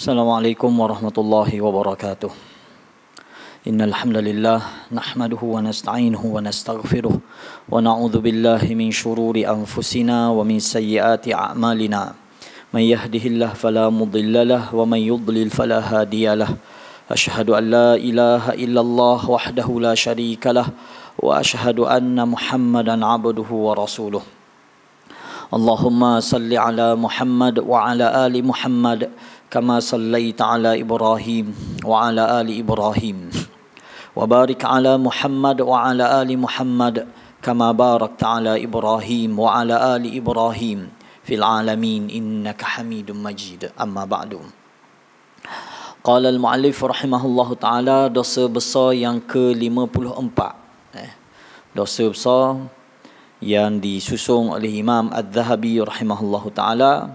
Assalamualaikum warahmatullahi wabarakatuh. Innal hamdalillah nahmaduhu wa nasta'inuhu wa nastaghfiruh wa na'udzu billahi min shururi anfusina wa min sayyiati a'malina. May yahdihillahu fala mudilla lahu wa may yudlil fala hadiyalah. Asyhadu an la ilaha illallah wahdahu la syarika lah wa asyhadu anna Muhammadan 'abduhu wa rasuluh. Allahumma salli ala Muhammad wa ala ali Muhammad kama sallaita ala Ibrahim wa ala ali Ibrahim wa barik ala Muhammad wa ala ali Muhammad kama barakta ala Ibrahim wa ala ali Ibrahim fil alamin innaka Hamidum Majid. Amma ba'du. Qala al-mu'allif rahimahullahu taala, dosa besar yang ke-54. Dosa besar yang disusung oleh Imam Adz-Dzahabi rahimahullahu taala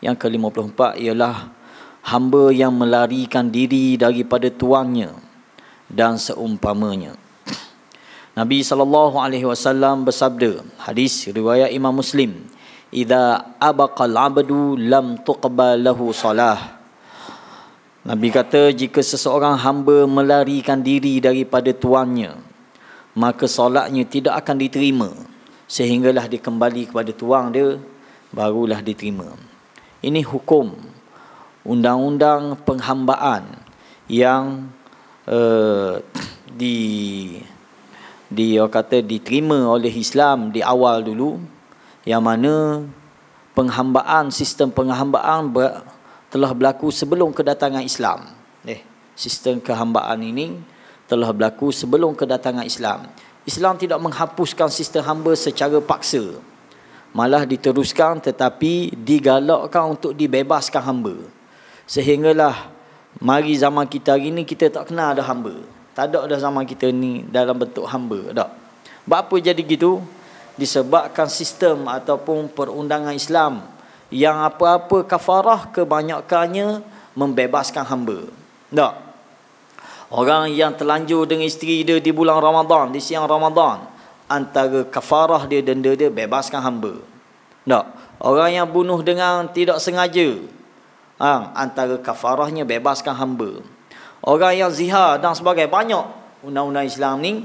yang ke-54 ialah hamba yang melarikan diri daripada tuannya dan seumpamanya. Nabi SAW bersabda, hadis riwayat Imam Muslim, "Idza abaqal 'abdu lam tuqbal lahu salah." Nabi kata, jika seseorang hamba melarikan diri daripada tuannya, maka solatnya tidak akan diterima sehinggalah dia kembali kepada tuan dia, barulah diterima. Ini hukum undang-undang penghambaan yang diterima oleh Islam di awal dulu, yang mana penghambaan, sistem penghambaan telah berlaku sebelum kedatangan Islam. Sistem kehambaan ini telah berlaku sebelum kedatangan Islam. Islam tidak menghapuskan sistem hamba secara paksa, malah diteruskan tetapi digalakkan untuk dibebaskan hamba. Sehinggalah mari zaman kita hari ni kita tak kenal ada hamba. Tak ada dah zaman kita ni dalam bentuk hamba. Tak. Apa jadi gitu? Disebabkan sistem ataupun perundangan Islam yang apa-apa kafarah kebanyakannya membebaskan hamba. Tak. Orang yang terlanjur dengan isteri dia di bulan Ramadan, di siang Ramadan, antara kafarah dia, denda dia, bebaskan hamba. Tak. Orang yang bunuh dengan tidak sengaja, antara kafarahnya bebaskan hamba. Orang yang zihar dan sebagainya, banyak undang-undang Islam ni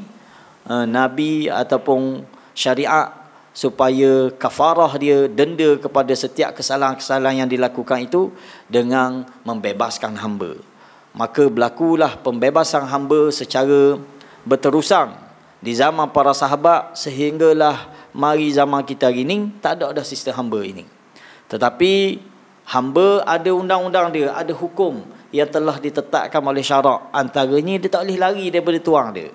Nabi ataupun syariat supaya kafarah dia, denda kepada setiap kesalahan-kesalahan yang dilakukan itu dengan membebaskan hamba. Maka berlakulah pembebasan hamba secara berterusan di zaman para sahabat sehinggalah mari zaman kita hari ni tak ada dah sistem hamba ini. Tetapi hamba ada undang-undang dia, ada hukum yang telah ditetapkan oleh syarak. Antaranya dia tak boleh lari daripada tuang dia.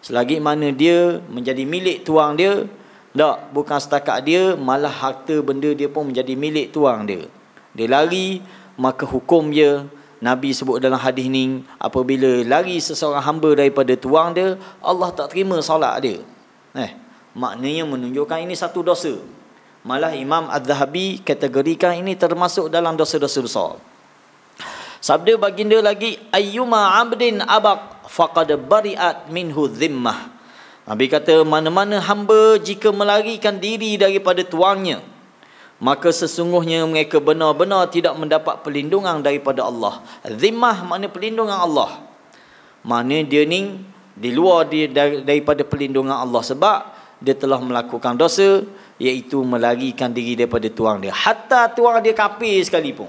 Selagi mana dia menjadi milik tuang dia, tak, bukan setakat dia, malah harta benda dia pun menjadi milik tuang dia. Dia lari, maka hukum dia, Nabi sebut dalam hadis ni, apabila lari seseorang hamba daripada tuang dia, Allah tak terima solat dia. Maknanya menunjukkan ini satu dosa. Malah Imam Adz-Dzahabi kategorikan ini termasuk dalam dosa-dosa besar. Sabda baginda lagi, ayyuma 'abdin abaq faqad bari'at minhu dhimmah. Nabi kata, mana-mana hamba jika melarikan diri daripada tuannya, maka sesungguhnya mereka benar-benar tidak mendapat perlindungan daripada Allah. Dhimmah makna perlindungan Allah. Makna dia ni di luar daripada perlindungan Allah sebab dia telah melakukan dosa, iaitu melarikan diri daripada tuang dia. Hatta tuang dia kafir sekalipun.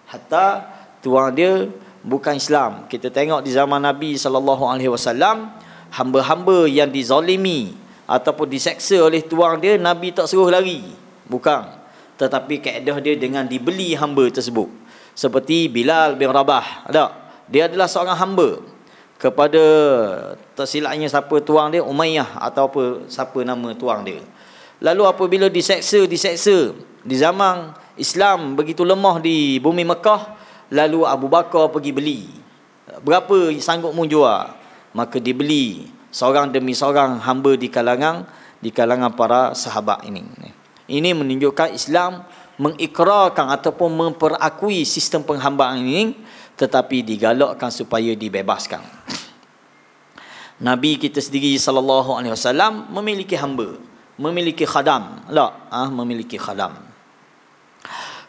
Hatta tuang dia bukan Islam. Kita tengok di zaman Nabi SAW, hamba-hamba yang dizalimi ataupun diseksa oleh tuang dia, Nabi tak suruh lari. Bukan. Tetapi kaedah dia dengan dibeli hamba tersebut. Seperti Bilal bin Rabah. Dia adalah seorang hamba kepada, tersilapnya siapa tuang dia, Umayyah atau apa, siapa nama tuang dia. Lalu apabila diseksa di zaman Islam begitu lemah di bumi Mekah, lalu Abu Bakar pergi beli. Berapa sanggup menjual? Maka dibeli seorang demi seorang hamba di kalangan para sahabat ini. Ini menunjukkan Islam mengikrarkan ataupun memperakui sistem penghambaan ini, tetapi digalakkan supaya dibebaskan. Nabi kita sendiri SAW memiliki hamba, memiliki khadam. Memiliki khadam.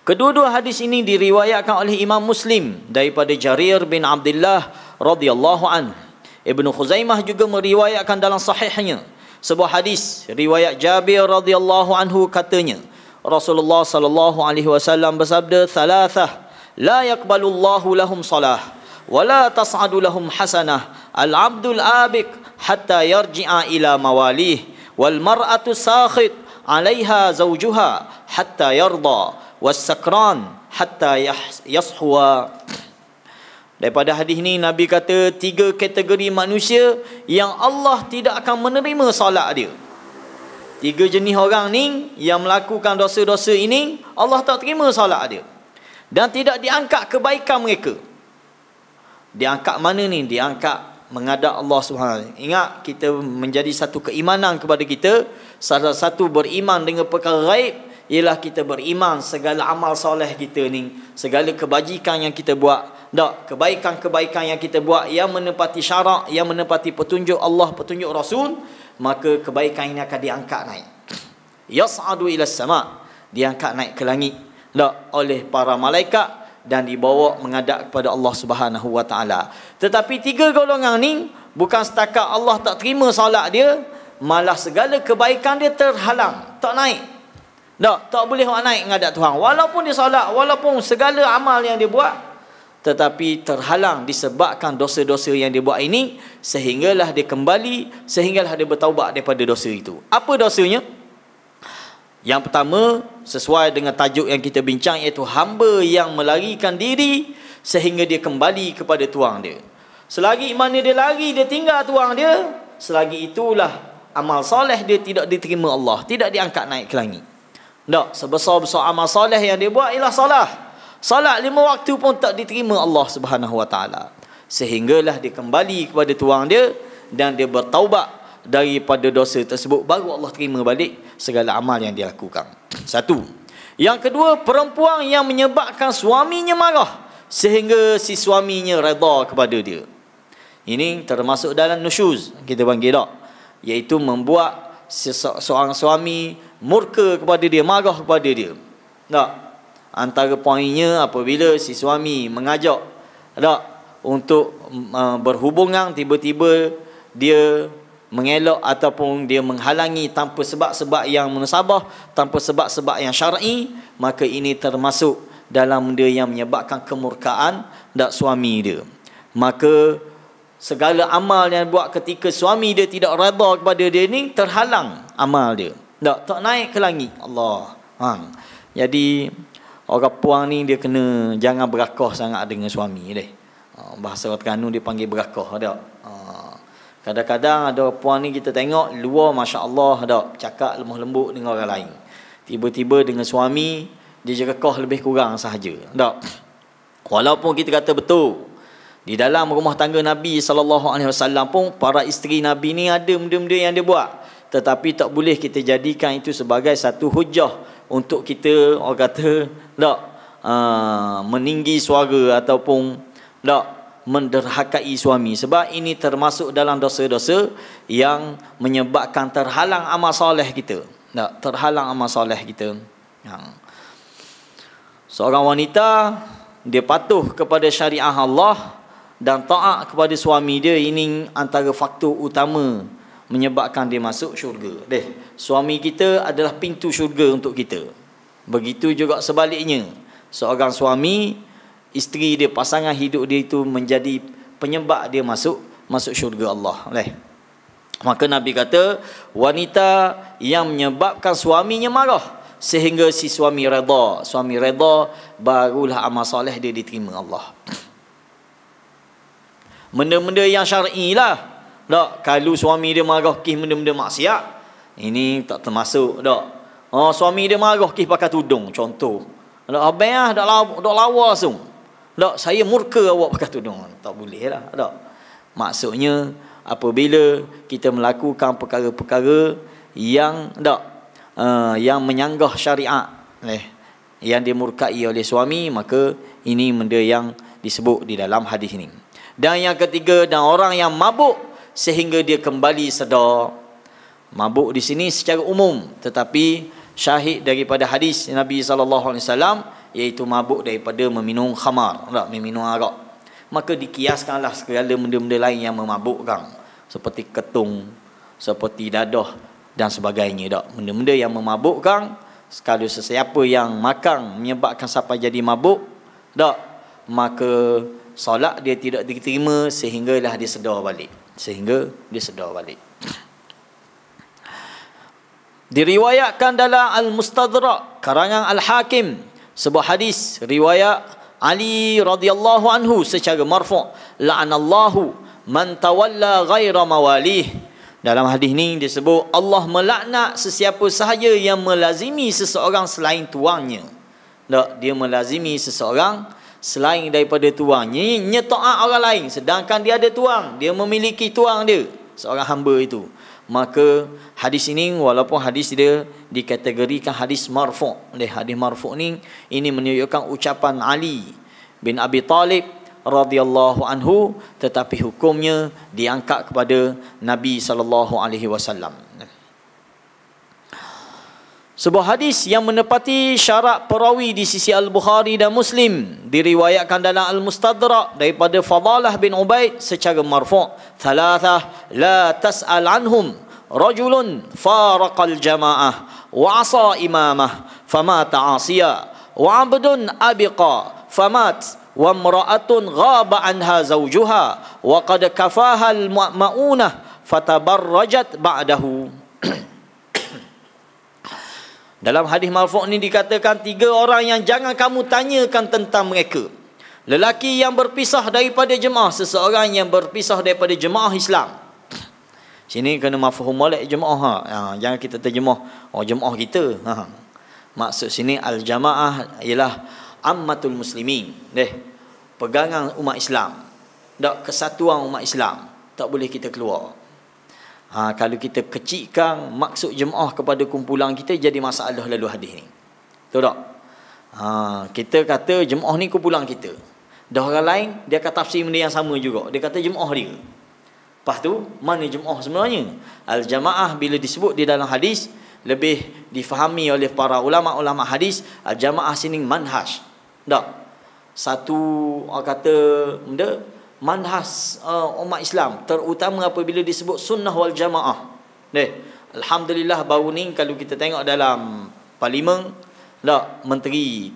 Kedua-dua hadis ini diriwayatkan oleh Imam Muslim daripada Jarir bin Abdullah radhiyallahu anhu. Ibnu Khuzaimah juga meriwayatkan dalam sahihnya sebuah hadis riwayat Jabir radhiyallahu anhu, katanya Rasulullah sallallahu alaihi wasallam bersabda, "Thalathah la yaqbalullahu lahum salah wa la tas'adu lahum hasanah, al-'abdul abik hatta yarji'a ila mawalih wal mar'atu sakhit 'alaiha zawjuha hatta yarda was sakran hatta yashuwa." Daripada hadis ni Nabi kata 3 kategori manusia yang Allah tidak akan menerima solat dia. 3 jenis orang ni yang melakukan dosa-dosa ini, Allah tak terima solat dia. Dan tidak diangkat kebaikan mereka. Diangkat mana ni? Diangkat menghadap Allah Subhanahu. Ingat, kita menjadi satu keimanan kepada kita. Salah satu beriman dengan perkara gaib ialah kita beriman segala amal soleh kita ni, segala kebajikan yang kita buat, kebaikan-kebaikan yang kita buat yang menepati syarak, yang menepati petunjuk Allah, petunjuk Rasul, maka kebaikan ini akan diangkat naik. Yas'adu ila sama', diangkat naik ke langit oleh para malaikat dan dibawa menghadap kepada Allah Subhanahu wa taala. Tetapi 3 golongan ni bukan setakat Allah tak terima solat dia, malah segala kebaikan dia terhalang, tak naik. Tak boleh naik menghadap Tuhan. Walaupun dia solat, walaupun segala amal yang dia buat, tetapi terhalang disebabkan dosa-dosa yang dia buat ini, sehinggalah dia kembali, sehinggalah dia bertaubat daripada dosa itu. Apa dosanya? Yang pertama, sesuai dengan tajuk yang kita bincang, iaitu hamba yang melarikan diri sehingga dia kembali kepada tuang dia. Selagi mana dia lari, dia tinggal tuang dia, selagi itulah amal soleh dia tidak diterima Allah, tidak diangkat naik ke langit. Sebesar-besar amal soleh yang dia buat ialah salat 5 waktu pun tak diterima Allah Subhanahu wa taala. Sehinggalah dia kembali kepada tuang dia dan dia bertaubat daripada dosa tersebut, baru Allah terima balik segala amal yang dia lakukan. Satu. Yang kedua, perempuan yang menyebabkan suaminya marah sehingga si suaminya redha kepada dia. Ini termasuk dalam nusyuz, kita panggil tak, iaitu membuat seorang suami murka kepada dia, marah kepada dia. Antara poinnya apabila si suami mengajak untuk berhubungan, tiba-tiba dia mengelak ataupun dia menghalangi tanpa sebab-sebab yang munasabah, tanpa sebab-sebab yang syar'i, maka ini termasuk dalam benda yang menyebabkan kemurkaan suami dia. Maka segala amal yang buat ketika suami dia tidak redha kepada dia ni, terhalang amal dia, tak naik ke langit Allah. Jadi orang puang ni dia kena jangan berakah sangat dengan suami dia. Bahasa orang Terengganu dia panggil berakah tak. Kadang-kadang ada puang ni kita tengok luar masya-Allah cakap lemah lembut dengan orang lain. Tiba-tiba dengan suami dia jerakah lebih kurang sahaja. Walaupun kita kata betul, di dalam rumah tangga Nabi SAW pun para isteri Nabi ni ada benda-benda yang dia buat, tetapi tak boleh kita jadikan itu sebagai satu hujah untuk kita, orang kata meninggi suara ataupun menderhakai suami. Sebab ini termasuk dalam dosa-dosa yang menyebabkan terhalang amal soleh kita. Terhalang amal soleh kita. Seorang wanita, dia patuh kepada syariah Allah dan taat kepada suami dia, ini antara faktor utama menyebabkan dia masuk syurga. Suami kita adalah pintu syurga untuk kita. Begitu juga sebaliknya, seorang suami, isteri dia, pasangan hidup dia itu menjadi penyebab dia masuk syurga Allah. Maka Nabi kata, wanita yang menyebabkan suaminya marah sehingga si suami redha, barulah amal soleh dia diterima Allah. Benda-benda yang syar'i lah. Kalau suami dia marah kisah benda-benda maksiat, ini tak termasuk. Suami dia marah kisah pakai tudung, contoh. Abang dah lawa langsung. Saya murka awak pakai tudung. Tak boleh lah. Maksudnya apabila kita melakukan perkara-perkara yang yang menyanggah syariat, yang dimurkai oleh suami, maka ini benda yang disebut di dalam hadis ini. Dan yang ketiga, dan orang yang mabuk sehingga dia kembali sedar. Mabuk di sini secara umum, tetapi syahid daripada hadis Nabi SAW iaitu mabuk daripada meminum khamar, tak, meminum arak. Maka dikiaskanlah segala benda-benda lain yang memabukkan, seperti ketung, seperti dadah dan sebagainya, tak. Benda-benda yang memabukkan, sekali sesiapa yang makan menyebabkan sampai jadi mabuk, tak, maka solat dia tidak diterima sehinggalah dia sedar balik. Diriwayatkan dalam Al-Mustadrak karangan Al-Hakim sebuah hadis riwayat Ali radhiyallahu anhu secara marfu', la'anallahu man tawalla ghaira mawalih. Dalam hadis ni disebut Allah melaknat sesiapa sahaja yang melazimi seseorang selain tuannya. Tak, dia melazimi seseorang selain daripada tuannya, nyetaat orang lain sedangkan dia ada tuang, dia memiliki tuang dia, seorang hamba itu. Maka hadis ini walaupun hadis dia dikategorikan hadis marfu', hadis marfu' ni ini menunjukkan ucapan Ali bin Abi Talib radhiyallahu anhu, tetapi hukumnya diangkat kepada Nabi sallallahu alaihi wasallam. Sebuah hadis yang menepati syarat perawi di sisi Al-Bukhari dan Muslim diriwayatkan dalam Al-Mustadrak daripada Fadalah bin Ubaid secara marfu', thalathah la tas'al anhum rajulun faraqal jama'ah wa 'asa imamah famata 'asiya wa 'abdun abiqa famat wa imra'atun ghaba anha zawjuha wa qad kafaha al-ma'unah fatabarrajat ba'dahu. Dalam hadis marfu' ni dikatakan 3 orang yang jangan kamu tanyakan tentang mereka. Lelaki yang berpisah daripada jemaah, seseorang yang berpisah daripada jemaah Islam. Sini kena mafhum molek jemaah. Jangan kita terjemah jemaah kita. Maksud sini al-jamaah ialah ammatul muslimin. Pegangan umat Islam. Kesatuan umat Islam. Tak boleh kita keluar. Kalau kita kecilkan maksud jemaah kepada kumpulan kita, jadi masalah lalu hadis ni. Betul tak? Kita kata jemaah ni kumpulan kita. Dah orang lain dia kata tafsir benda yang sama juga. Dia kata jemaah dia. Lepas tu mana jemaah sebenarnya? Al-jamaah bila disebut di dalam hadis lebih difahami oleh para ulama-ulama hadis, al-jamaah sini manhaj. Tak? Satu orang kata benda manhaj umat Islam, terutama apabila disebut sunnah wal jamaah. Alhamdulillah baru ni kalau kita tengok dalam parlimen,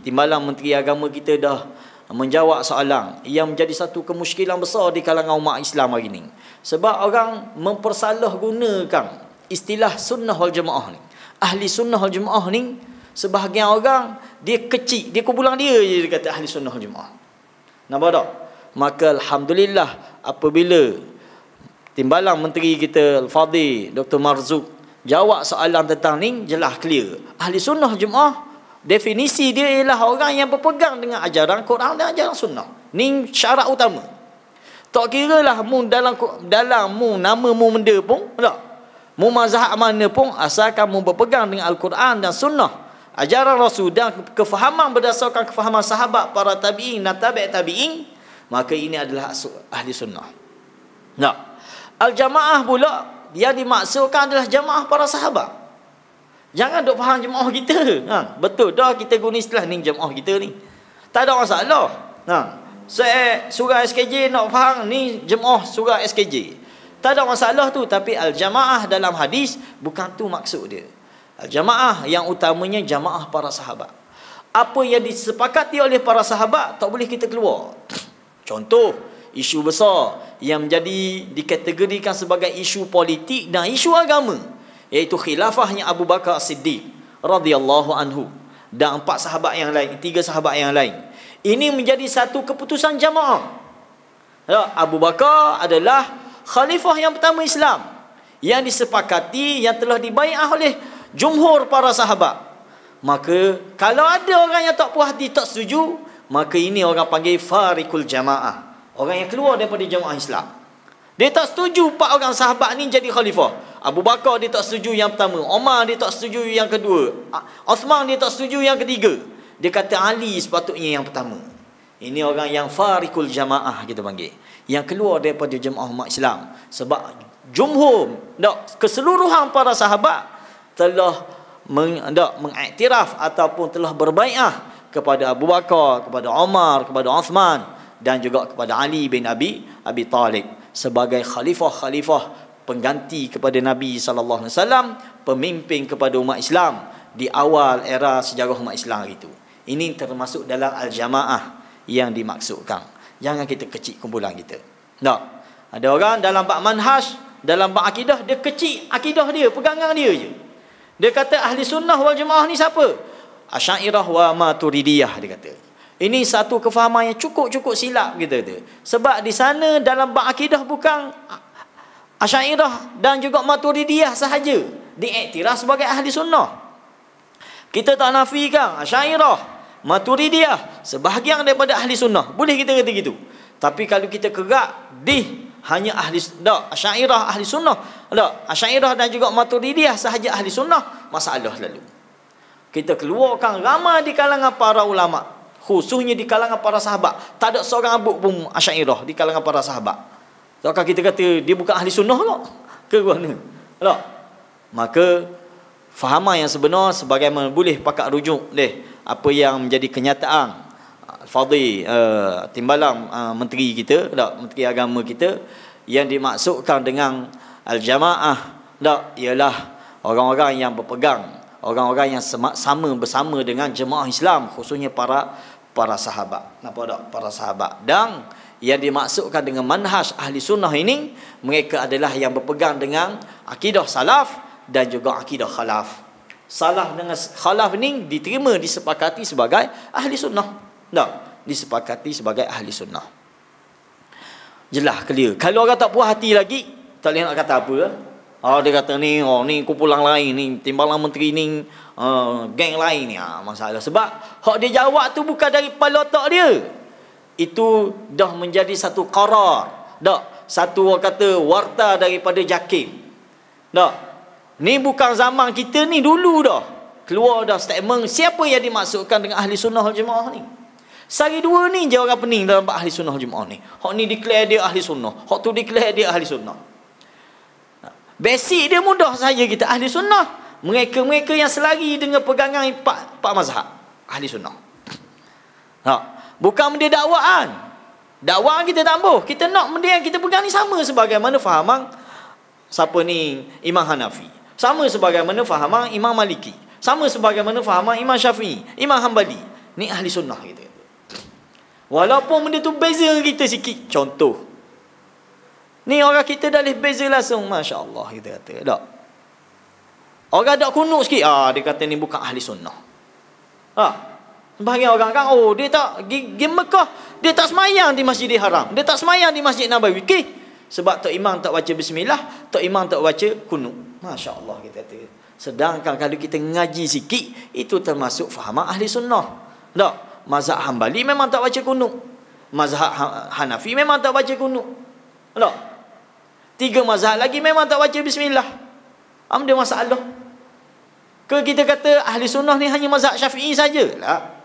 timbalan menteri agama kita dah menjawab soalan yang menjadi satu kemusykilan besar di kalangan umat Islam hari ni. Sebab orang mempersalahgunakan istilah sunnah wal jamaah ni. Ahli sunnah wal jamaah ni, sebahagian orang dia kecil, dia kumpulan dia je dia kata ahli sunnah wal jamaah. Nampak tak? Maka alhamdulillah apabila timbalan menteri kita Al-Fadhil Dr. Marzuq jawab soalan tentang ni, jelas clear. Ahli sunnah jemaah definisi dia ialah orang yang berpegang dengan ajaran Quran dan ajaran sunnah. Ni syarat utama. Tak kiralah mu dalam mu nama mu benda pun, tak. Mu mazhab mana pun, asalkan mu berpegang dengan Al-Quran dan sunnah, ajaran Rasul dan kefahaman berdasarkan kefahaman sahabat, para tabi'in dan tabi' tabi'in, maka ini adalah ahli sunnah. Nah, al-jamaah pula yang dimaksudkan adalah jamaah para sahabat. Jangan duk faham jemaah kita. Betul dah kita guna istilah ni jemaah kita ni. Tak ada masalah. Surah SKJ nak faham ni jemaah surah SKJ. Tak ada masalah tu, tapi al-jamaah dalam hadis bukan tu maksud dia. Al-jamaah yang utamanya jamaah para sahabat. Apa yang disepakati oleh para sahabat tak boleh kita keluar. Contoh, isu besar yang menjadi dikategorikan sebagai isu politik dan isu agama, iaitu khilafahnya Abu Bakar Siddiq radhiyallahu anhu dan 3 sahabat yang lain. Ini menjadi satu keputusan jamaah. Abu Bakar adalah khalifah yang pertama Islam yang disepakati, yang telah dibai'ah oleh jumhur para sahabat. Maka kalau ada orang yang tak puas hati, tak setuju, maka ini orang panggil farikul jamaah. Orang yang keluar daripada jamaah Islam. Dia tak setuju 4 orang sahabat ni jadi khalifah. Abu Bakar dia tak setuju yang pertama, Umar dia tak setuju yang kedua, Uthman dia tak setuju yang ketiga. Dia kata Ali sepatutnya yang pertama. Ini orang yang farikul jamaah kita panggil, yang keluar daripada jamaah umat Islam. Sebab jumhur, keseluruhan para sahabat telah mengiktiraf ataupun telah berbai'ah kepada Abu Bakar, kepada Umar, kepada Uthman dan juga kepada Ali bin Abi Talib sebagai khalifah-khalifah pengganti kepada Nabi sallallahu alaihi wasallam, pemimpin kepada umat Islam di awal era sejarah umat Islam itu. Ini termasuk dalam al-jamaah yang dimaksudkan. Jangan kita kecil kumpulan kita. Tak. Ada orang dalam bab manhaj, dalam bab akidah, dia kecil akidah dia, pegangan dia je. Dia kata ahli sunnah wal jamaah ni siapa? Asy'ariyah wa Maturidiyah, dia kata. Ini satu kefahaman yang cukup silap kita tu. Sebab di sana dalam bab akidah bukan Asy'ariyah dan juga Maturidiyah sahaja diiktiraf sebagai ahli sunnah. Kita tak nafikan Asy'ariyah, Maturidiyah sebahagian daripada ahli sunnah. Boleh kita kata gitu. Tapi kalau kita kerak di hanya ahli dak Asy'ariyah ahli sunnah, dak Asy'ariyah dan juga Maturidiyah sahaja ahli sunnah, masalah lalu. Kita keluarkan ramai di kalangan para ulama, khususnya di kalangan para sahabat. Tak ada seorang abuk pun Asy'ariyah di kalangan para sahabat. Takkan kita kata dia bukan ahli sunnah ke mana? Tak. Maka fahaman yang sebenar sebagaimana boleh pakat rujuk apa yang menjadi kenyataan Fadhil timbalan menteri kita, menteri agama kita, yang dimaksudkan dengan al-jamaah ialah orang-orang yang berpegang, orang-orang yang sama bersama dengan jemaah Islam, khususnya para sahabat. Nampak tak? Para sahabat. Dan yang dimaksudkan dengan manhaj ahli sunnah ini, mereka adalah yang berpegang dengan akidah salaf dan juga akidah khalaf. Salaf dengan khalaf ini diterima, disepakati sebagai ahli sunnah. Tak? Disepakati sebagai ahli sunnah. Jelas, clear. Kalau orang tak puas hati lagi, tak boleh nak kata apa. Dia kata ni kumpulan lain ni, timbalan menteri ni, geng lain ni. Masalah. Sebab hak dia jawab tu bukan dari kepala otak dia. Itu dah menjadi satu qarar. Tak? Satu orang kata warta daripada JAKIM. Tak? Ni bukan zaman kita ni, dulu dah. Keluar dah statement siapa yang dimaksudkan dengan ahli sunnah wal jemaah ni. Sehari dua ni je orang pening dalam bab ahli sunnah wal jemaah ni. Hak ni declare dia ahli sunnah, hak tu declare dia ahli sunnah. Basic dia mudah saja kita. Ahli sunnah, mereka yang selari dengan pegangan empat mazhab. Ahli sunnah. Bukan benda dakwaan. Dakwaan kita tambah. Kita nak benda yang kita pegang ni sama sebagaimana fahaman siapa ni Imam Hanafi. Sama sebagaimana fahaman Imam Maliki. Sama sebagaimana fahaman Imam Syafi'i, Imam Hanbali. Ni ahli sunnah kita. Walaupun benda tu beza kita sikit. Contoh. Ni orang kita dah boleh beza langsung. Masya Allah kita kata. Tak? Orang tak kunut sikit. Dia kata ni bukan ahli sunnah. Sebahagian orang kan, dia tak pergi Mekah, dia tak semayang di Masjidil Haram, dia tak semayang di Masjid Nabawi. Sebab tok imam tak baca bismillah, tok imam tak baca kunut. Masya Allah kita kata. Sedangkan kalau kita ngaji sikit, itu termasuk fahaman ahli sunnah. Tak? Mazhab Hanbali memang tak baca kunut. Mazhab Hanafi memang tak baca kunut. Tak? 3 mazhab lagi memang tak baca bismillah. Ada masalah. Ke kita kata ahli sunnah ni hanya mazhab Syafi'i sajalah.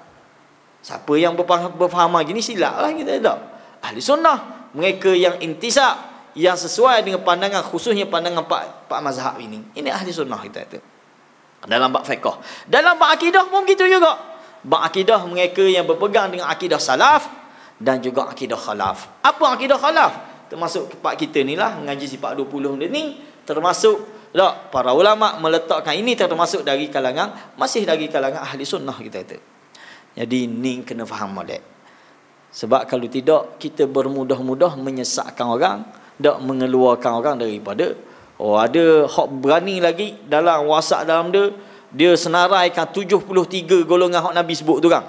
Siapa yang berfahaman gini silaplah kita tak. Ahli sunnah, mereka yang intisab, yang sesuai dengan pandangan, khususnya pandangan pak mazhab ini. Ini ahli sunnah kita itu. Dalam bab fiqh. Dalam bab akidah pun gitu juga. Bab akidah mereka yang berpegang dengan akidah salaf dan juga akidah khalaf. Apa akidah khalaf? Termasuk pak kita ni lah, ngaji sifat 20 ni, termasuk tak, para ulama meletakkan ini termasuk dari kalangan, masih dari kalangan ahli sunnah kita itu. Jadi ni kena faham molek. Sebab kalau tidak, kita bermudah-mudah menyesatkan orang, tak mengeluarkan orang daripada. Ada hak berani lagi dalam WhatsApp dalam dia senaraikan 73 golongan hak Nabi sebut tu kan.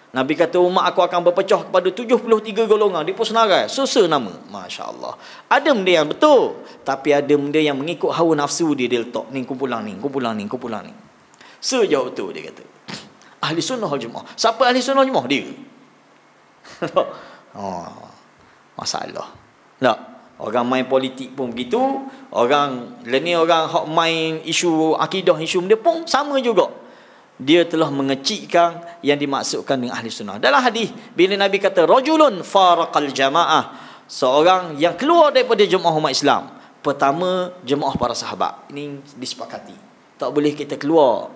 Nabi kata umat aku akan berpecah kepada 73 golongan. Dia pun senarai, susah nama. Masya Allah. Ada benda yang betul, tapi ada benda yang mengikut hawa nafsu dia letak. Ni kumpulan ni. Sejauh tu dia kata. Ahli sunnah wal jemaah. Siapa ahli sunnah wal jemaah? Dia. Masalah. Tak. Orang main politik pun begitu. Orang hak main isu akidah, isu benda pun sama juga. Dia telah mengecikkan yang dimaksudkan dengan ahli sunnah. Dalam hadis, bila Nabi kata rajulun faraqal jamaah, seorang yang keluar daripada jemaah umat Islam. Pertama, jemaah para sahabat. Ini disepakati. Tak boleh kita keluar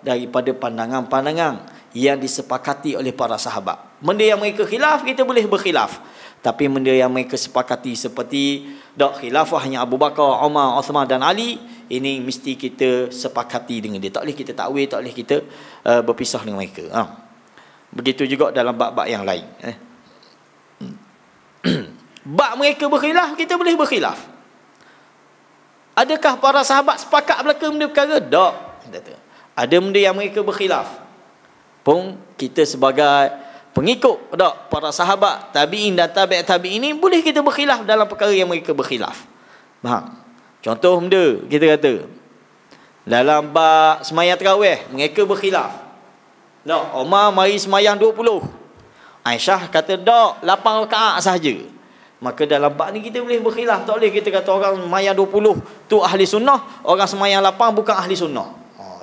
daripada pandangan-pandangan yang disepakati oleh para sahabat. Benda yang mereka khilaf, kita boleh berkhilaf. Tapi benda yang mereka sepakati seperti khilafah hanya Abu Bakar, Umar, Uthman dan Ali, ini mesti kita sepakati dengan dia. Tak boleh kita takwil, tak boleh kita berpisah dengan mereka. Begitu juga dalam bab-bab yang lain. Bab mereka berkhilaf, kita boleh berkhilaf. Adakah para sahabat sepakat belaka benda perkara? Tak. Ada benda yang mereka berkhilaf. Pun kita sebagai pengikut para sahabat, tabi'in dan tabi'in ini boleh kita berkhilaf dalam perkara yang mereka berkhilaf. Faham? Contoh benda kita kata dalam bab semayang tarawih mereka berkhilaf. Umar mari semayang 20. Aisyah kata 8 rakaat sahaja. Maka dalam bab ni kita boleh berkhilaf. Tak boleh kita kata orang semayang 20 tu ahli sunnah, orang semayang 8 bukan ahli sunnah.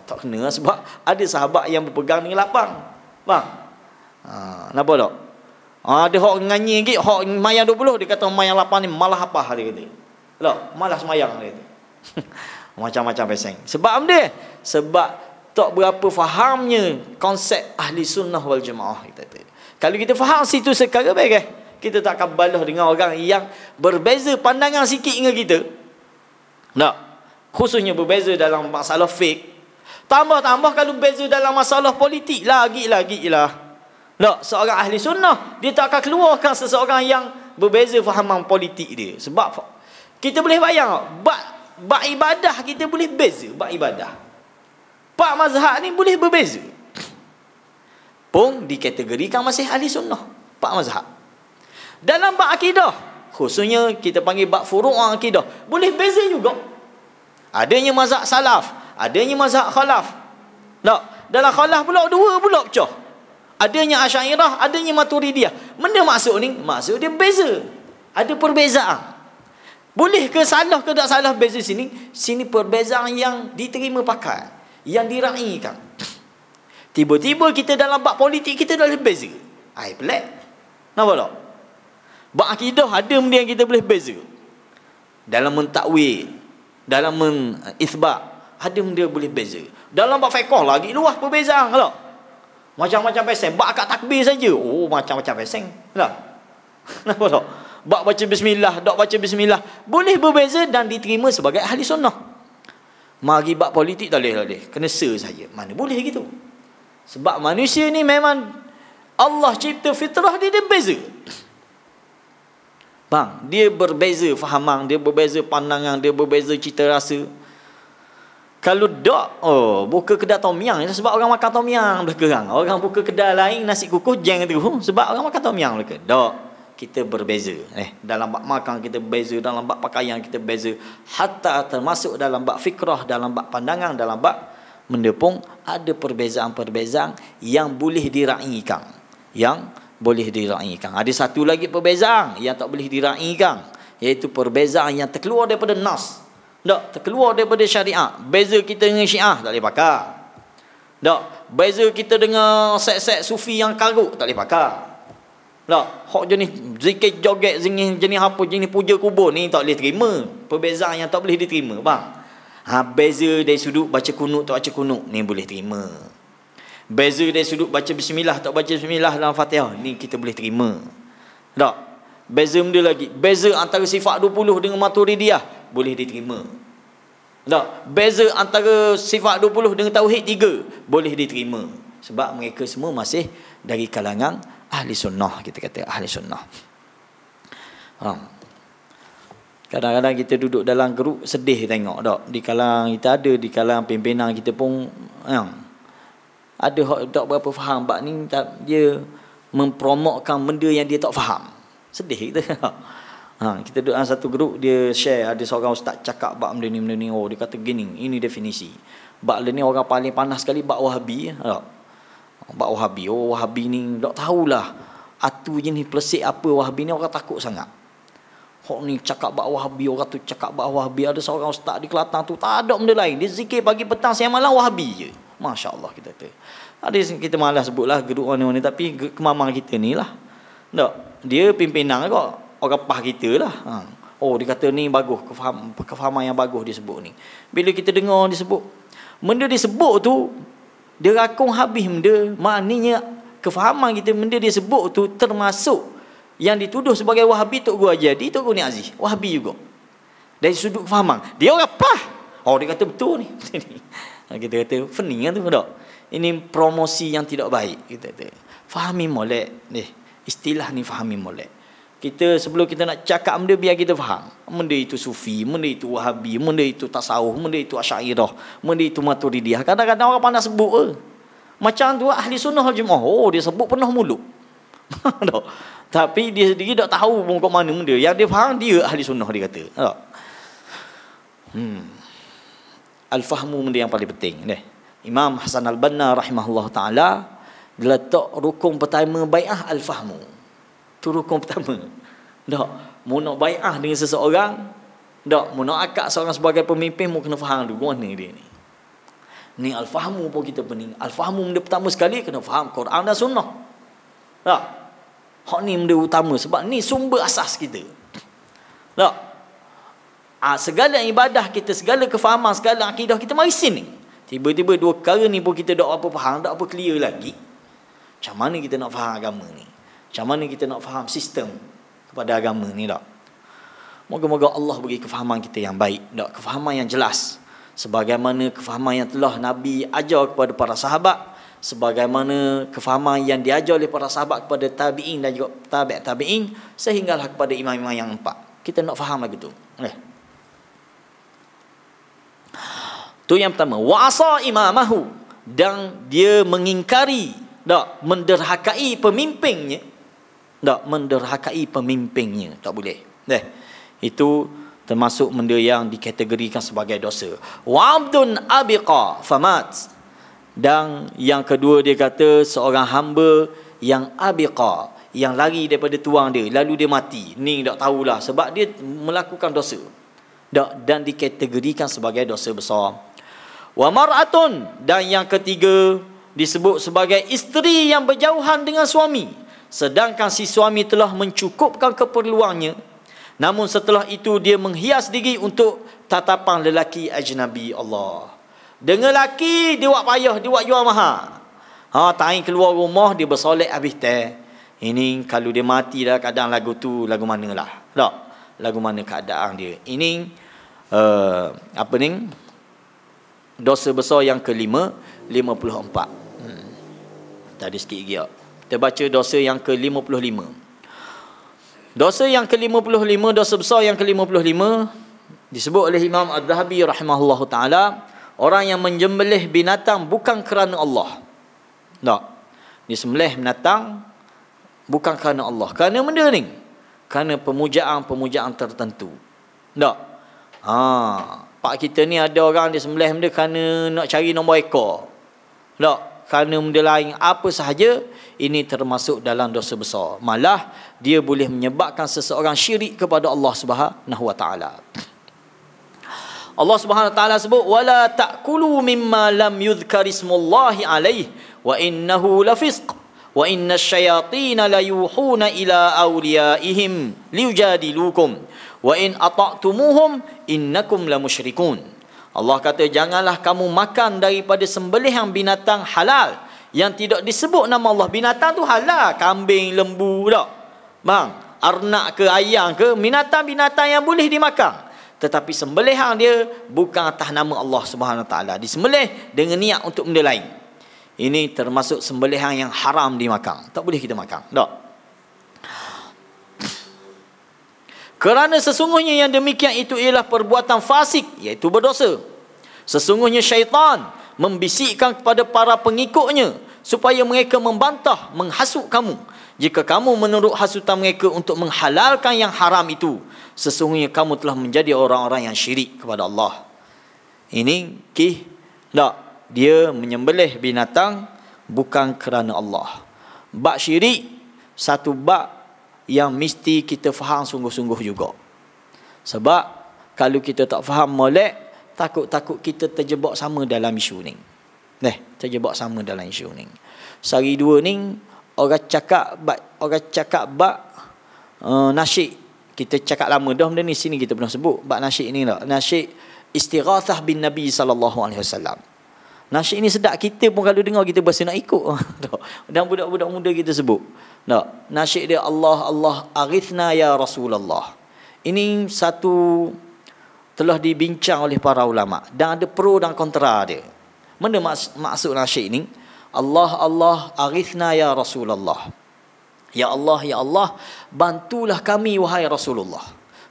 Tak kena, sebab ada sahabat yang berpegang dengan 8. Faham? Kenapa tak? Ada hak nganyi lagi, hak semayang 20, dia kata semayang 8 ni malah apa dia kata. Tak, malah semayang dia kata. Macam-macam peseng. Sebab dia? Sebab tak berapa fahamnya konsep ahli sunnah wal jamaah. Kalau kita faham situ sekarang baik kita tak akan balah dengan orang yang berbeza pandangan sikit dengan kita. Tak. Khususnya berbeza dalam masalah fiqh. Tambah-tambah kalau beza dalam masalah politik, lagi lah. Tak, seorang ahli sunnah, dia tak akan keluarkan seseorang yang berbeza fahaman politik dia. Sebab kita boleh bayang, bab ibadah kita boleh beza, bab ibadah. Bab mazhab ni boleh berbeza. Pun dikategorikan masih ahli sunnah, bab mazhab. Dalam bab akidah, khususnya kita panggil bab furu' akidah, boleh beza juga. Adanya mazhab salaf, adanya mazhab khalaf. Tak, dalam khalaf pula dua pula pecah. Adanya Asy'ariyah, adanya Maturidiyah. Benda maksud ni, maksud dia beza. Ada perbezaan. Boleh ke salah ke tak salah beza sini? Sini perbezaan yang diterima pakai, yang diraikan. Tiba-tiba kita dalam bab politik kita dah beza. Pelik. Nampak tak? Bab akidah ada benda yang kita boleh beza. Dalam mentakwil, dalam mengisbat, ada benda boleh beza. Dalam bab fiqh lagi luas perbezaan tak? Macam-macam peseng. Bab akad takbir saja. Macam-macam peseng. Tak? Nampak tak? Bab baca bismillah, tak baca bismillah, boleh berbeza dan diterima sebagai ahli sunnah. Mari bab politik tak boleh. Kena saja. Mana boleh gitu? Sebab manusia ni memang Allah cipta fitrah dia beza. Bang, dia berbeza fahaman, dia berbeza pandangan, dia berbeza cita rasa. Kalau tak, buka kedai tom yam, sebab orang makan tom yam belakang. Orang buka kedai lain nasi kukuh jeng tu, sebab orang makan tom yam belakang. Tak, kita berbeza. Dalam bab makan kita berbeza, dalam bab pakaian kita berbeza, hatta termasuk dalam bab fikrah, dalam bab pandangan, dalam bab mendepung ada perbezaan-perbezaan yang boleh diraikan. Yang boleh diraikan. Ada satu lagi perbezaan yang tak boleh diraikan, iaitu perbezaan yang terkeluar daripada nas. Tak, terkeluar daripada syariat. Beza kita dengan Syiah tak boleh pakai. Tak, beza kita dengan sek-sek sufi yang karut tak boleh pakai. Tak, hak jenis zikir joget, jenis apa, jenis puja kubur ni tak boleh terima. Perbezaan yang tak boleh diterima, bang. Beza dari sudut baca kunut tak baca kunut ni boleh terima. Beza dari sudut baca bismillah tak baca bismillah dalam Fatihah ni kita boleh terima. Tak, beza benda lagi. Beza antara sifat 20 dengan Maturidiyah boleh diterima. Tak, beza antara sifat 20 dengan tauhid 3 boleh diterima. Sebab mereka semua masih dari kalangan ahli sunnah, kita kata ahli sunnah. Kadang-kadang kita duduk dalam grup sedih tengok tak, di kalangan kita ada, di kalangan pimpinan kita pun ada tak berapa faham bab ni, dia mempromotkan benda yang dia tak faham. Sedih kita. Kita duduk dalam satu grup, dia share, ada seorang ustaz cakap bab benda ni, dia kata gini, ini definisi. Bab ni orang paling panas sekali bab Wahabi. Bab Wahabi, Wahabi ni tak tahulah atu jenis plesik apa Wahabi ni, orang takut sangat. Hok ni cakap bab Wahabi, orang tu cakap bab Wahabi. Ada seorang ustaz di Kelantan tu tak ada benda lain, dia zikir pagi petang siang malam Wahabi je. Masya-Allah kita kata. Ada kita malas sebutlah grup mana-mana, tapi kemamang kita ni lah. Tak, dia pimpinan kok. Orang pah kita lah. Dia kata ni bagus, kefahaman yang bagus dia sebut ni. Bila kita dengar dia sebut, benda dia sebut tu Dia rakung habis benda, maknanya kefahaman kita benda dia sebut tu termasuk yang dituduh sebagai Wahabi Tok Guru Haji Tok Guru Ni Aziz, Wahabi juga. Dari sudut kefahaman. Dia orang pah. Oh, dia kata betul ni. Kita kata pening kan tu tak? Ini promosi yang tidak baik. Kita kata fahami molek ni. Istilah ni fahami molek. Kita sebelum kita nak cakap benda biar kita faham. Benda itu sufi, benda itu Wahabi, benda itu tasawuf, benda itu Asy'ariyah, benda itu Maturidiyah. Kadang-kadang orang pandai sebut macam tu ahli sunnah wal jamaah. Oh, dia sebut penuh mulut. Tapi dia sendiri tak tahu pun kat mana benda. Yang dia faham dia ahli sunnah dia kata. Tak? Al-fahmu benda yang paling penting. Imam Hasan Al-Banna rahimahullah ta'ala letak rukun pertama bai'ah al-fahmu. Itu rukun pertama. Tak? Mu nak bai'ah dengan seseorang, tak? Mu nak akad seorang sebagai pemimpin, mu kena faham dulu mana dia ni. Ni al-fahmu pun kita pening. Al-fahmu benda pertama sekali kena faham Quran dan sunnah. Tak? Hak ni benda utama sebab ni sumber asas kita. Tak? Segala ibadah kita, segala kefahaman, segala akidah kita mari sini. Tiba-tiba dua perkara ni pun kita tak apa faham, tak apa clear lagi. Macam mana kita nak faham agama ni? Macam mana kita nak faham sistem kepada agama ni tak? Moga-moga Allah bagi kefahaman kita yang baik, tak? Kefahaman yang jelas. Sebagaimana kefahaman yang telah Nabi ajar kepada para sahabat, sebagaimana kefahaman yang diajar oleh para sahabat kepada tabi'in dan juga tabi'in sehinggalah kepada imam-imam yang empat. Kita nak faham lagi tu. Tu yang pertama. Wa asa imamahu, dan dia mengingkari, tak, menderhakai pemimpinnya. Tak, menderhakai pemimpinnya. Tak boleh. Itu termasuk benda yang dikategorikan sebagai dosa. Wa abdun abiqa famat. Dan yang kedua dia kata seorang hamba yang abiqa, yang lari daripada tuang dia lalu dia mati. Ni tak tahulah sebab dia melakukan dosa. Dan dikategorikan sebagai dosa besar. Wa mar'atun, dan yang ketiga disebut sebagai isteri yang berjauhan dengan suami, sedangkan si suami telah mencukupkan keperluannya, namun setelah itu dia menghias diri untuk tatapan lelaki ajnabi. Allah, dengan lelaki dia buat payah, dia buat jual mahal. Taing keluar rumah dia bersolek habis teh. Ini kalau dia mati dah keadaan lagu tu lagu manalah. Tak? Lagu mana keadaan dia. Ini apa ni? Dosa besar yang kelima, 54. Tadi sikit lagi. Kita baca dosa yang ke-55. Dosa yang ke-55, dosa besar yang ke-55 disebut oleh Imam Ad-Dhahabi rahimahullahu taala, orang yang menyembelih binatang bukan kerana Allah. Tak. Disembelih binatang bukan kerana Allah. Kerana benda ni, kerana pemujaan tertentu. Tak. Pak kita ni ada orang dia sembelih benda kerana nak cari nombor ekor. Tak, kerana benda lain apa sahaja, ini termasuk dalam dosa besar. Malah dia boleh menyebabkan seseorang syirik kepada Allah Subhanahu wa taala. Allah Subhanahu wa taala sebut wala ta'kulu mimma lam yuzkar ismullahi alaihi wa innahu lafisq wa innasyayatin la yuhuna ila awliyaihim liyujadilukum wa in ata'tumuhum innakum la musyrikun. Allah kata janganlah kamu makan daripada sembelihan binatang halal yang tidak disebut nama Allah. Binatang tu halal, kambing, lembu tak? Bang, arnak ke ayam ke, binatang-binatang yang boleh dimakan. Tetapi sembelihan dia bukan atas nama Allah Subhanahu Wa Taala. Disembelih dengan niat untuk benda lain. Ini termasuk sembelihan yang haram dimakan. Tak boleh kita makan. Tak? Kerana sesungguhnya yang demikian itu ialah perbuatan fasik, iaitu berdosa. Sesungguhnya syaitan membisikkan kepada para pengikutnya supaya mereka membantah, menghasut kamu. Jika kamu menurut hasutan mereka untuk menghalalkan yang haram itu, sesungguhnya kamu telah menjadi orang-orang yang syirik kepada Allah. Ini tak, dia menyembelih binatang bukan kerana Allah. Bab syirik satu bab yang mesti kita faham sungguh-sungguh juga. Sebab kalau kita tak faham molek, takut-takut kita terjebak sama dalam isu ni. Terjebak sama dalam isu ni. Sehari dua ni orang cakap bab nasyid. Kita cakap lama dah benda ni, sini kita pernah sebut bab nasyid ni lah. Nasyid istighatsah bin Nabi sallallahu alaihi wasallam. Nasyid ni sedap, kita pun kalau dengar kita berasa nak ikut. Dan budak-budak muda kita sebut. Tak. Nasyid dia Allah Allah aghithna ya Rasulullah. Ini satu telah dibincang oleh para ulama dan ada pro dan kontra dia. Mana maksud nasyid ni? Allah Allah aghithna ya Rasulullah. Ya Allah, bantulah kami wahai Rasulullah.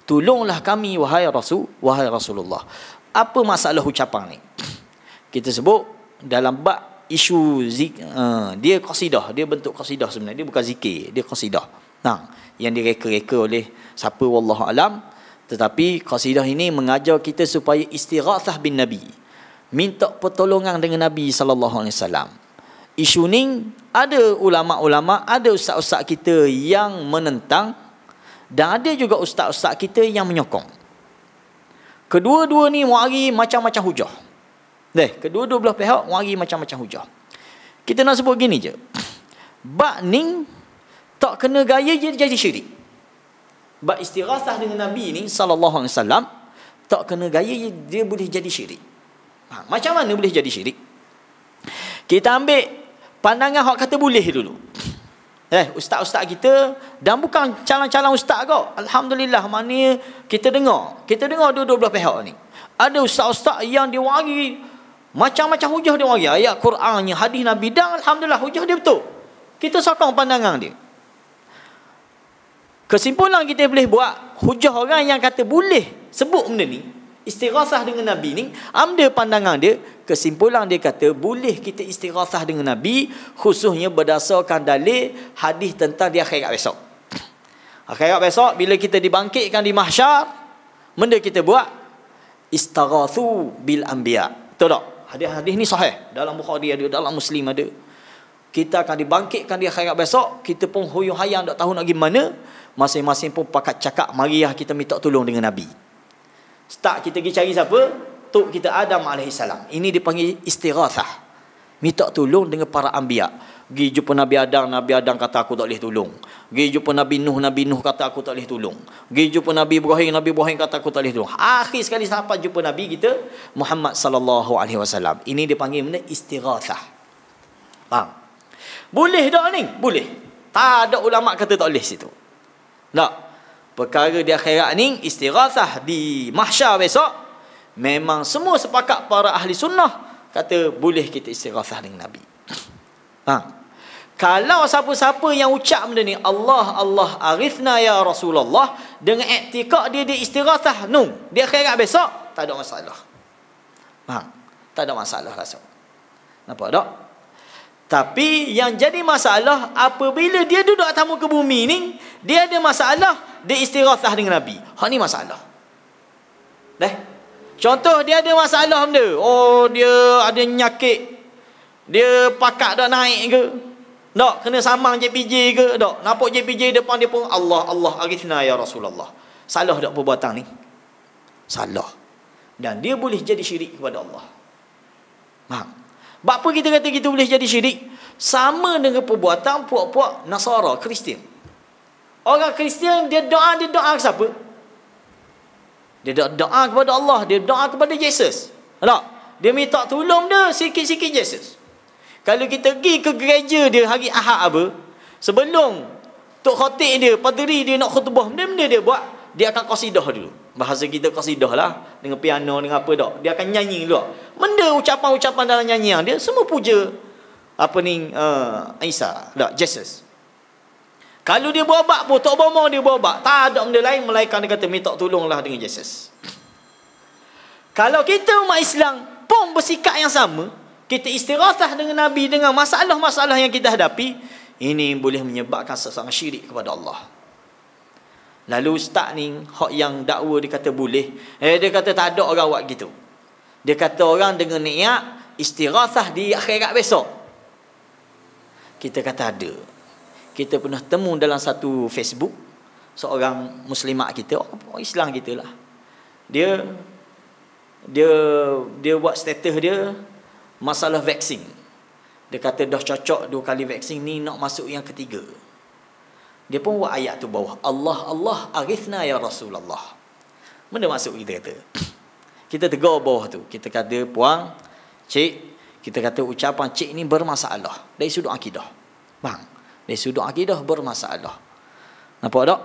Tolonglah kami wahai Rasulullah. Apa masalah ucapan ni? Kita sebut dalam bab isu dia qasidah, dia bentuk qasidah sebenarnya, dia bukan zikir, dia qasidah. Yang direka-reka oleh siapa wallahu alam, tetapi qasidah ini mengajar kita supaya istighatsah bin Nabi. Minta pertolongan dengan Nabi sallallahu alaihi wasallam. Isu ni ada ulama-ulama, ada ustaz-ustaz kita yang menentang dan ada juga ustaz-ustaz kita yang menyokong. Kedua-dua ni mari macam-macam hujah. Kedua-dua belah pihak mari macam-macam hujah. Kita nak sebut gini je. Bab ni tak kena gaya je jadi syirik. Bab istighatsah dengan Nabi ni sallallahu alaihi wasallam tak kena gaya je dia boleh jadi syirik. Macam mana boleh jadi syirik? Kita ambil pandangan hak kata boleh dulu. Ustaz-ustaz kita dan bukan calon-calon ustaz kau. Alhamdulillah, maknanya kita dengar dua-dua belah pihak ni. Ada ustaz-ustaz yang dia wari macam-macam hujah dia wari. Ayat Qurannya, hadis Nabi, dan alhamdulillah hujah dia betul. Kita sokong pandangan dia. Kesimpulan kita boleh buat, hujah orang yang kata boleh sebut benda ni, istighatsah dengan Nabi ni, ambil pandangan dia, kesimpulan dia kata boleh kita istighatsah dengan Nabi khususnya berdasarkan dalil hadis tentang di akhirat besok. Akhirat besok bila kita dibangkitkan di mahsyar, benda kita buat istaghatsu bil anbiya. Betul tak? Hadis-hadis ni sahih. Dalam Bukhari ada, dalam Muslim ada. Kita akan dibangkitkan di akhirat besok, kita pun huyung hayang tak tahu nak pergi mana, masing-masing pun pakat cakap, marilah kita minta tolong dengan Nabi. Start kita pergi cari siapa? Tok kita Adam AS. Ini dipanggil istighatsah. Minta tolong dengan para anbiya. Pergi jumpa Nabi Adam kata aku tak boleh tolong. Pergi jumpa Nabi Nuh kata aku tak boleh tolong. Pergi jumpa Nabi Ibrahim kata aku tak boleh tolong. Akhir sekali sampai jumpa Nabi kita Muhammad sallallahu alaihi wasallam. Ini dipanggil benda istighatsah. Faham? Boleh tak ni? Boleh. Tak ada ulama kata tak boleh situ. Tak. Perkara di akhirat ni, istighatsah di mahsyar besok, memang semua sepakat para ahli sunnah kata boleh kita istighatsah dengan Nabi. Kalau siapa-siapa yang ucap benda ni, Allah Allah aghithna ya Rasulullah, dengan iktikad dia istighatsah di akhirat besok, tak ada masalah. Tak ada masalah rasa. Nampak tak? Tapi yang jadi masalah apabila dia duduk atas muka bumi ni, dia ada masalah, dia istighatsah dengan Nabi. Hak ni masalah. Contoh dia ada masalah benda. Dia ada nyakit. Dia pakat dah naik ke? Tak, kena samang JPJ ke? Tak, nampak JPJ depan dia pun Allah Allah aghithna ya Rasulullah. Salah tak perbuatan ni? Salah. Dan dia boleh jadi syirik kepada Allah. Sebab apa kita kata kita boleh jadi syirik? Sama dengan perbuatan puak-puak Nasara, Kristian. Orang Kristian dia doa ke siapa? Dia doa kepada Allah, dia doa kepada Yesus. Tak? Dia minta tolong dia sikit-sikit Yesus. Kalau kita pergi ke gereja dia hari Ahad apa, sebelum tok khatib dia, padri dia nak khutbah, benda-benda dia buat, dia akan qasidah dulu. Bahasa kita qasidah lah, dengan piano, dengan apa tak. Dia akan nyanyi dulu. Benda ucapan-ucapan dalam nyanyian dia semua puja Isa, tak, Jesus. Kalau dia berobat pun, tok bomo dia berobat, tak ada benda lain melainkan dia kata minta tolonglah dengan Jesus. Kalau kita umat Islam pun bersikap yang sama, kita istighatsah dengan Nabi dengan masalah-masalah yang kita hadapi, ini boleh menyebabkan seseorang syirik kepada Allah. Lalu ustaz ni, hak yang dakwa dia kata boleh, dia kata tak ada orang buat gitu. Dia kata orang dengan niat istighatsah di akhirat besok. Kita kata ada. Kita pernah temu dalam satu Facebook seorang muslimat kita, orang Islam kita lah. Dia buat status dia masalah vaksin. Dia kata dah cocok 2 kali vaksin ni, nak masuk yang ketiga. Dia pun buat ayat tu bawah, Allah Allah aghithna ya Rasulullah. Mana maksud kita kata? Kita tegur bawah tu. Kita kata, puang, cik, Kita kata ucapan cik ni bermasalah dari sudut akidah. Faham? Dari sudut akidah bermasalah. Nampak tak?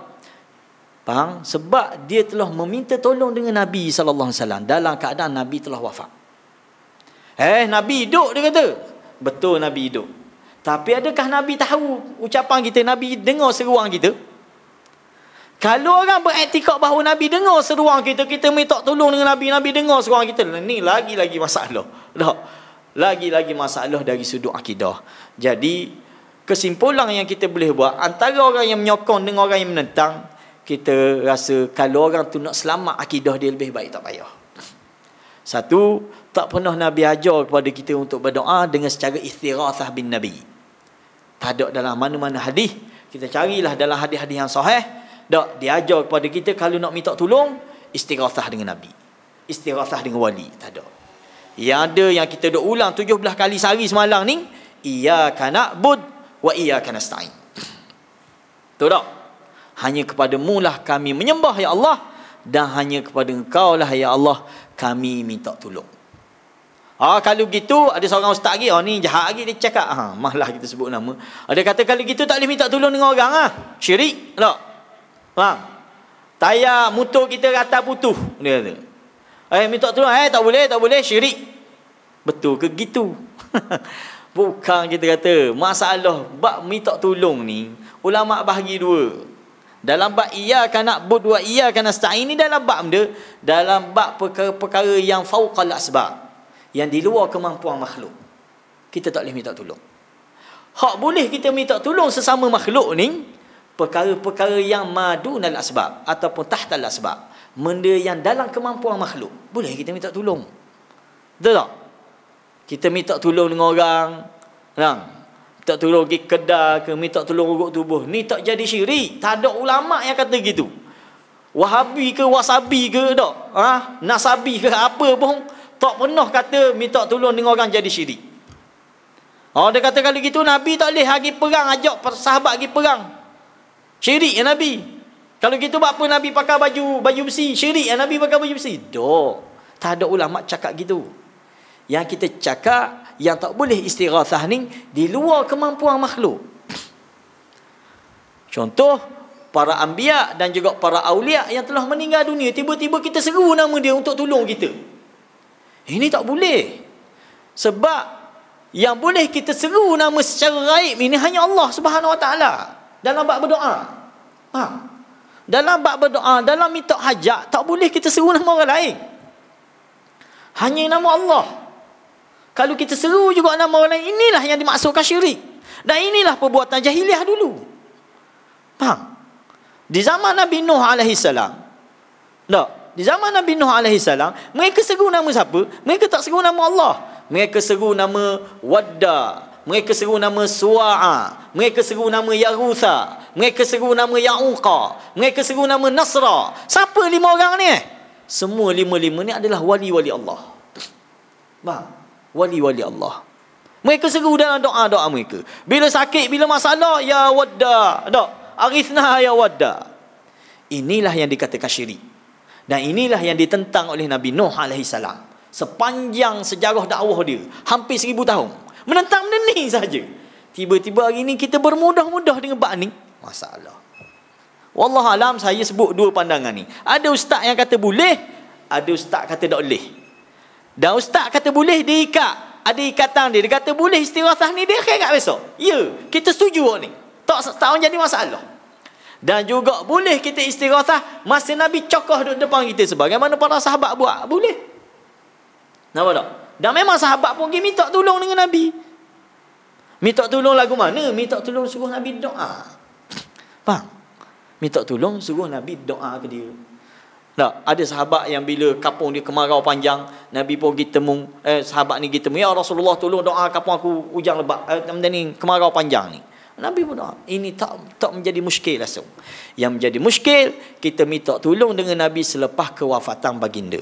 Faham? Sebab dia telah meminta tolong dengan Nabi SAW dalam keadaan Nabi telah wafat. Nabi hidup, dia kata. Betul, Nabi hidup. Tapi adakah Nabi tahu ucapan kita? Nabi dengar seruan kita? Kalau orang beraktikad bahawa Nabi dengar seruan kita, kita minta tolong dengan Nabi, Nabi dengar seruan kita, ni lagi-lagi masalah. Tak? Lagi-lagi masalah dari sudut akidah. Jadi, kesimpulan yang kita boleh buat, antara orang yang menyokong dengan orang yang menentang, kita rasa kalau orang tu nak selamat akidah dia, lebih baik tak payah. Satu, tak pernah Nabi ajar kepada kita untuk berdoa dengan secara istighatsah bin Nabi. Tak ada dalam mana-mana hadis. Kita carilah dalam hadis-hadis yang sahih. Tak, diajar kepada kita kalau nak minta tolong, istighatsah dengan Nabi, istighatsah dengan wali. Tak ada. Yang ada yang kita duk ulang 17 kali sehari semalam ni, iyyaka na'bud wa iyyaka nasta'in. Betul tak? Hanya kepadamu lah kami menyembah ya Allah, dan hanya kepada Engkau lah ya Allah kami minta tolong. Kalau gitu, ada seorang ustaz lagi, ni jahat lagi dia cakap, malah kita sebut nama. Ada kata kalau gitu tak boleh minta tolong dengan orang, syirik tak? Faham? Tayar motor kita rata putus, dia kata. Minta tolong, tak boleh, syirik. Betul ke gitu? Bukan, kita kata masalah bab minta tolong ni, ulama bahagi dua. Dalam bab iyyaka na'budu wa iyyaka nasta'in ni, dalam bab dia, dalam bab perkara-perkara yang fauqal asbab, yang di luar kemampuan makhluk, kita tak boleh minta tolong. Hak boleh kita minta tolong sesama makhluk ni, perkara-perkara yang madunal asbab ataupun tahtal asbab, benda yang dalam kemampuan makhluk, boleh kita minta tolong. Betul tak? Kita minta tolong dengan orang, minta tolong pergi kedai ke, minta tolong urut tubuh, ni tak jadi syirik. Tak ada ulama yang kata gitu. Wahabi ke wasabi ke tak, nasabi ke apa pun tak pernah kata minta tolong dengan orang jadi syirik. Dia kata kalau gitu Nabi tak boleh pergi perang, ajak sahabat pergi perang, syirik ya Nabi. Kalau gitu buat apa Nabi pakai baju besi? Syirik ya Nabi pakai baju besi. Tak ada ulama cakap gitu. Yang kita cakap, yang tak boleh istighatsah ni di luar kemampuan makhluk. Contoh, para anbiya dan juga para awliya yang telah meninggal dunia, tiba-tiba kita seru nama dia untuk tolong kita. Ini tak boleh. Sebab yang boleh kita seru nama secara gaib ini hanya Allah Subhanahu Wa Taala dalam bab berdoa. Dalam bab berdoa, dalam minta hajat, tak boleh kita seru nama orang lain. Hanya nama Allah. Kalau kita seru juga nama orang lain, inilah yang dimaksudkan syirik. Dan inilah perbuatan jahiliah dulu. Faham? Di zaman Nabi Nuh AS, di zaman Nabi Nuh AS, mereka seru nama siapa? Mereka tak seru nama Allah. Mereka seru nama Wadda, mereka seru nama Suwa'a, mereka seru nama Yarutha, mereka seru nama Ya'uqa, mereka seru nama Nasra. Siapa 5 orang ni? Semua 5 ni adalah wali-wali Allah. Faham? Wali-wali Allah. Mereka seru dalam doa-doa mereka. Bila sakit, bila masalah, ya Wadda, arithna ya Wadda. Inilah yang dikatakan syirik. Dan inilah yang ditentang oleh Nabi Nuh AS. Sepanjang sejarah dakwah dia, hampir 1000 tahun, menentang benda ni saja. Tiba-tiba hari ni kita bermudah-mudah dengan bab ni, masalah. Wallahualam, saya sebut 2 pandangan ni. Ada ustaz yang kata boleh, ada ustaz kata tak boleh. Dan ustaz kata boleh, dia ikat, ada ikatan dia. Dia kata boleh istighatsah ni, dia kira besok. Ya, kita setuju ni. Tak jadi masalah. Dan juga boleh kita istighatsah masa Nabi cokoh duduk depan kita, sebagaimana para sahabat buat. Boleh. Nampak tak? Dan memang sahabat pun pergi minta tolong dengan Nabi. Minta tolong lagu mana? Minta tolong suruh Nabi doa. Faham? Minta tolong suruh Nabi doa ke dia. Tak, ada sahabat yang bila kapung dia kemarau panjang, Nabi pun pergi temu, sahabat ni pergi temu, ya Rasulullah, tolong doa kapung aku hujan lebat, ni kemarau panjang ni. Nabi pun doa. Ini tak menjadi muskil langsung. Yang menjadi muskil, kita minta tolong dengan Nabi selepas kewafatan baginda.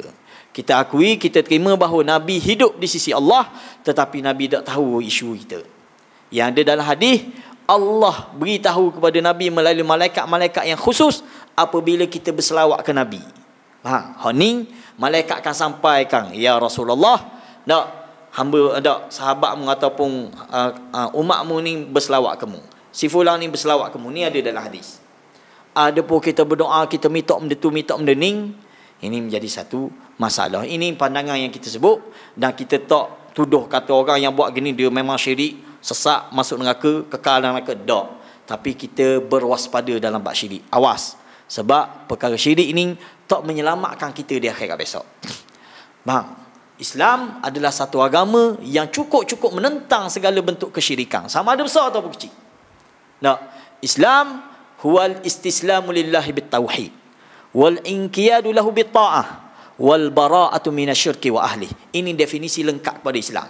Kita akui, kita terima bahawa Nabi hidup di sisi Allah, tetapi Nabi tak tahu isu kita. Yang ada dalam hadis, Allah beritahu kepada Nabi melalui malaikat-malaikat yang khusus apabila kita berselawat ke Nabi. Hak ni malaikat akan sampaikan, ya Rasulullah, hamba ada sahabatmu ataupun umatmu ni berselawat kamu. Si fulan ni berselawat kamu. Ni ada dalam hadis. Ada pun kita berdoa, kita minta benda tu, minta benda ni. Ini menjadi satu masalah. Ini pandangan yang kita sebut. Dan kita tak tuduh kata orang yang buat gini dia memang syirik, sesat, masuk neraka, kekal dalam neraka. Tak. Tapi kita berwaspada dalam bab syirik. Awas. Sebab perkara syirik ini tak menyelamatkan kita di akhirat besok. Bang, Islam adalah satu agama yang cukup-cukup menentang segala bentuk kesyirikan. Sama ada besar ataupun kecil. Nah, Islam huwal istislamu lillahi bitauhid wal inqiyadu lahu bitta'ah wal bara'atu minasyirki wa ahli. Ini definisi lengkap kepada Islam.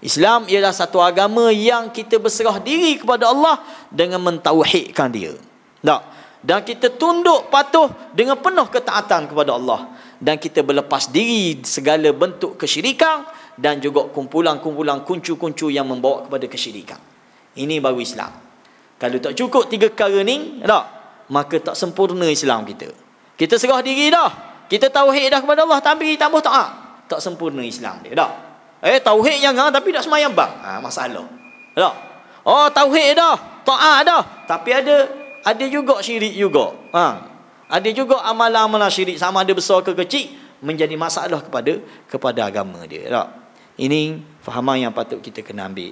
Islam ialah satu agama yang kita berserah diri kepada Allah dengan mentauhidkan dia. Tak? Dan kita tunduk patuh dengan penuh ketaatan kepada Allah. Dan kita berlepas diri segala bentuk kesyirikan dan juga kumpulan-kumpulan kuncu-kuncu yang membawa kepada kesyirikan. Ini baru Islam. Kalau tak cukup 3 perkara ni, tak? Maka tak sempurna Islam kita. Kita serah diri dah. Kita tauhid dah kepada Allah tapi tambah taat. Tak sempurna Islam dia. Tak? Tauhid jangan tapi tak semayang bang. Masalah. Tak? Oh, tauhid dah, taat dah. Tapi ada juga syirik juga. Ada juga amalan-amalan syirik sama ada besar ke kecil menjadi masalah kepada agama dia. Tak? Ini fahaman yang patut kita kena ambil.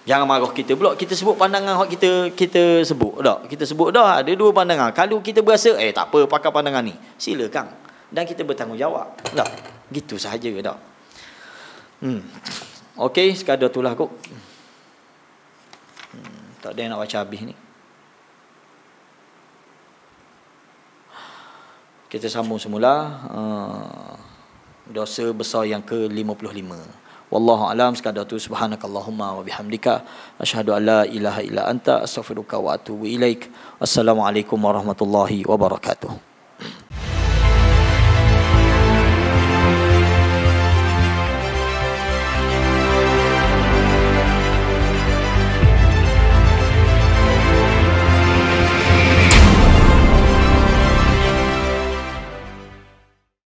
Jangan marah kita pula. Kita sebut pandangan hak kita sebut dah. Kita sebut dah ada 2 pandangan. Kalau kita berasa tak apa pakai pandangan ni, silakan. Dan kita bertanggungjawab. Dah. Gitu sahaja dah. Okey, sekadar itulah kok. Tak ada yang nak baca habis ni. Kita sambung semula. Dosa besar yang ke-55. Wallahu alam. Sekadar tu, subhanakallahumma wa bihamdika asyhadu an la ilaha illa anta astaghfiruka wa atubu ilaik. Assalamualaikum warahmatullahi wabarakatuh.